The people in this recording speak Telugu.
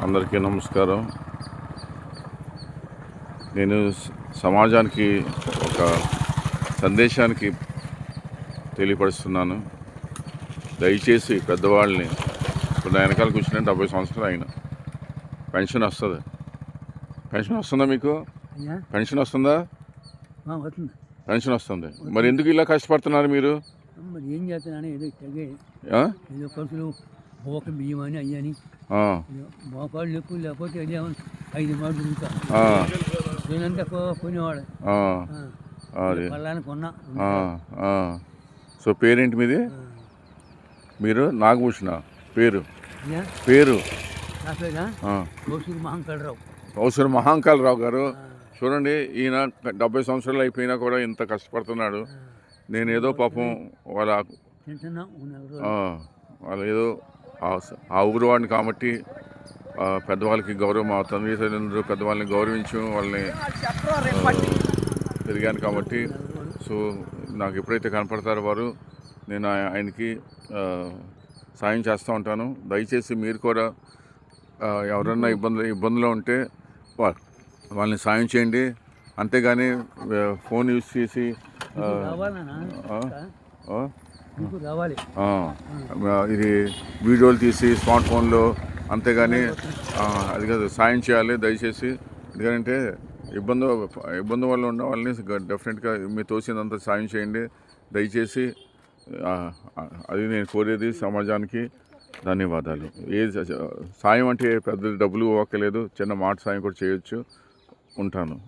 అందరికీ నమస్కారం. నేను సమాజానికి ఒక సందేశానికి తెలియపరుస్తున్నాను. దయచేసి పెద్దవాళ్ళని, ఇప్పుడు నా వెనకాల కూర్చుని 70 సంవత్సరాలు అయినా పెన్షన్ వస్తుంది. పెన్షన్ వస్తుందా మీకు? పెన్షన్ వస్తుందా? పెన్షన్ వస్తుంది. మరి ఎందుకు ఇలా కష్టపడుతున్నారు మీరు? ఏం చేస్తున్నాను, ఏదో ఖర్చులు బోక బియ్యం అని అయ్యని మోకాళ్ళు ఎక్కువ లేకపోతే అదే 5 మార్లు తిరుగుతా కొనేవాడు పల్లాన్ని కొన్నా. సో పేరేంటి మీది? మీరు నాగభూషణ పేరు? పేరు నా పేరా కౌసూరి మహంకాళరావు. కౌసూరి మహంకాళరావు గారు. చూడండి, ఈయన 70 సంవత్సరాలు అయిపోయినా కూడా ఇంత కష్టపడుతున్నాడు. నేను ఏదో పాపం వాళ్ళ ఏదో ఆ ఊరు వాడిని కాబట్టి పెద్దవాళ్ళకి గౌరవం, మా తండ్రి తల్లిదండ్రులు పెద్దవాళ్ళని గౌరవించి వాళ్ళని పెరిగాను కాబట్టి, సో నాకు ఎప్పుడైతే కనపడతారో వారు, నేను ఆయనకి సాయం చేస్తూ ఉంటాను. దయచేసి మీరు కూడా ఎవరన్నా ఇబ్బందులో ఉంటే వాళ్ళని సాయం చేయండి. అంతేగాని ఫోన్ యూజ్ చేసి ఇది వీడియోలు తీసి స్మార్ట్ ఫోన్లో, అంతేగాని అది కాదు, సాయం చేయాలి దయచేసి. ఎందుకంటే ఇబ్బంది వల్ల ఉన్న వాళ్ళని డెఫినెట్గా మీరు తోసినంత సాయం చేయండి దయచేసి. అది నేను కోరేది సమాజానికి. ధన్యవాదాలు. సాయం అంటే పెద్ద డబ్బులు ఇవ్వక్కర్లేదు, చిన్న మాట సాయం కూడా చేయొచ్చు. ఉంటాను.